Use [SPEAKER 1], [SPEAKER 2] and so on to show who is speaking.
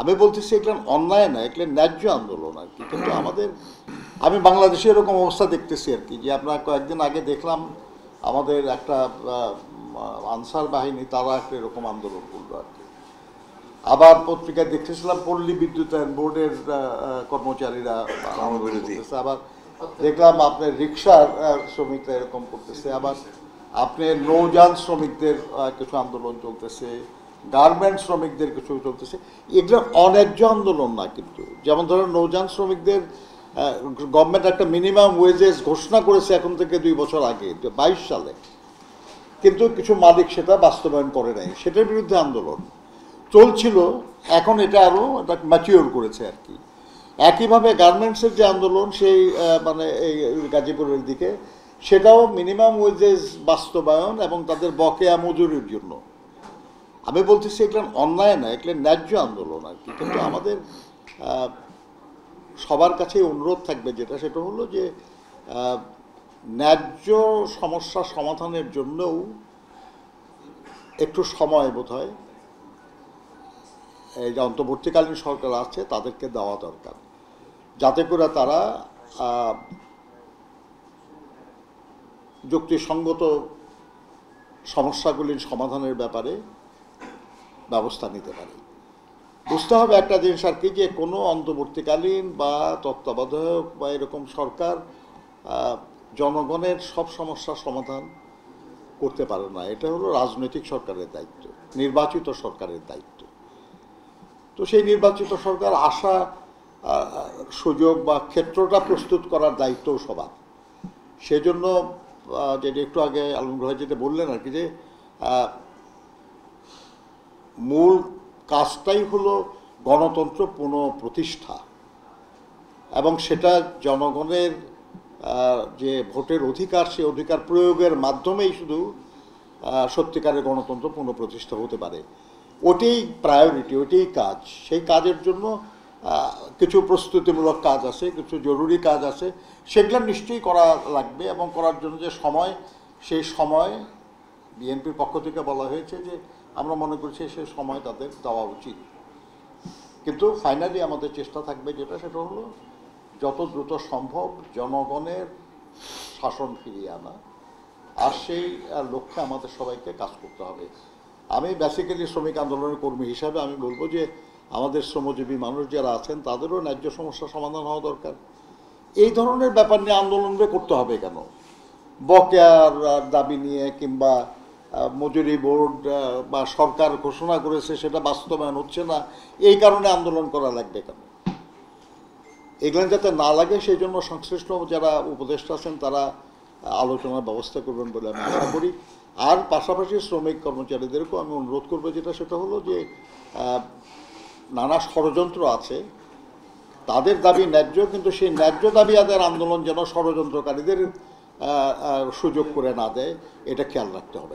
[SPEAKER 1] আমি বলতেছি এগুলো অন্যায় না, এগুলো ন্যায্য আন্দোলন আর কি। কিন্তু আমি বাংলাদেশে এরকম অবস্থা দেখতেছি আর কি, যে আমরা কয়েকদিন আগে দেখলাম আমাদের একটা আনসার বাহিনী তারা একটা এরকম আন্দোলন করলো আর কি। আবার পত্রিকায় দেখতেছিলাম পল্লী বিদ্যুতায়ন বোর্ডের কর্মচারীরা করতেছে, আবার দেখলাম আপনার রিক্সার শ্রমিকরা এরকম করতেছে, আবার আপনার নৌযান শ্রমিকদের কিছু আন্দোলন চলতেছে, গার্মেন্ট শ্রমিকদের কিছু চলতেছে। এগুলো অন্যায্য আন্দোলন না কিন্তু। যেমন ধরুন নৌযান শ্রমিকদের গভর্নমেন্ট একটা মিনিমাম ওয়েজেস ঘোষণা করেছে এখন থেকে 2 বছর আগে, 22 সালে, কিন্তু কিছু মালিক সেটা বাস্তবায়ন করে নাই, সেটার বিরুদ্ধে আন্দোলন চলছিল। এখন এটা আরও ম্যাচিওর করেছে আর কি। একইভাবে গার্মেন্টসের যে আন্দোলন সেই মানে এই গাজীপুরের দিকে, সেটাও মিনিমাম ওয়েজেস বাস্তবায়ন এবং তাদের বকেয়া মজুরির জন্য। আমি বলতেছি এগুলো অন্যায় না, এগুলো ন্যায্য আন্দোলন আর কি। কিন্তু আমাদের সবার কাছে অনুরোধ থাকবে যেটা, সেটা হলো যে ন্যায্য সমস্যা সমাধানের জন্যও একটু সময় বোধ হয় এই যে অন্তর্বর্তীকালীন সরকার আছে তাদেরকে দেওয়া দরকার, যাতে করে তারা যুক্তিসঙ্গত সমস্যাগুলির সমাধানের ব্যাপারে ব্যবস্থা নিতে পারে। বুঝতে হবে একটা জিনিস আর কি, যে কোনো অন্তর্বর্তীকালীন বা তত্ত্বাবধায়ক বা এরকম সরকার জনগণের সব সমস্যার সমাধান করতে পারে না। এটা হলো রাজনৈতিক সরকারের দায়িত্ব, নির্বাচিত সরকারের দায়িত্ব। তো সেই নির্বাচিত সরকার আসা সুযোগ বা ক্ষেত্রটা প্রস্তুত করার দায়িত্বও সবার। সেজন্য যেটা একটু আগে আলমগীর ভাই যেটা বললেন আর কি, যে মূল কাজটাই হলো গণতন্ত্র পুনঃপ্রতিষ্ঠা, এবং সেটা জনগণের যে ভোটের অধিকার, সেই অধিকার প্রয়োগের মাধ্যমেই শুধু সত্যিকারের গণতন্ত্র পুনঃপ্রতিষ্ঠা হতে পারে। ওটাই প্রায়োরিটি, ওটাই কাজ। সেই কাজের জন্য কিছু প্রস্তুতিমূলক কাজ আছে, কিছু জরুরি কাজ আছে, সেগুলো নিশ্চয়ই করা লাগবে। এবং করার জন্য যে সময়, সেই সময় বিএনপির পক্ষ থেকে বলা হয়েছে যে আমরা মনে করছি সেই সময় তাদের দেওয়া উচিত। কিন্তু ফাইনালি আমাদের চেষ্টা থাকবে যেটা, সেটা হলো যত দ্রুত সম্ভব জনগণের শাসন ফিরিয়ে আনা, আর সেই লক্ষ্যে আমাদের সবাইকে কাজ করতে হবে। আমি বেসিক্যালি শ্রমিক আন্দোলনের কর্মী হিসাবে আমি বলবো যে আমাদের শ্রমজীবী মানুষ যারা আছেন তাদেরও ন্যায্য সমস্যার সমাধান হওয়া দরকার। এই ধরনের ব্যাপার নিয়ে আন্দোলনকে করতে হবে কেন? বকেয়ার দাবি নিয়ে কিংবা মজুরি বোর্ড বা সরকার ঘোষণা করেছে সেটা বাস্তবায়ন হচ্ছে না, এই কারণে আন্দোলন করা লাগবে কেন? এগুলো যাতে না লাগে সেই জন্য সংশ্লিষ্ট যারা উপদেষ্টা আছেন তারা আলোচনার ব্যবস্থা করবেন বলে আমি আশা করি। আর পাশাপাশি শ্রমিক কর্মচারীদেরকেও আমি অনুরোধ করবো যেটা, সেটা হলো যে নানা ষড়যন্ত্র আছে, তাদের দাবি ন্যায্য, কিন্তু সেই ন্যায্য দাবি আদায়ের আন্দোলন যেন ষড়যন্ত্রকারীদের সুযোগ করে না দেয়, এটা খেয়াল রাখতে হবে।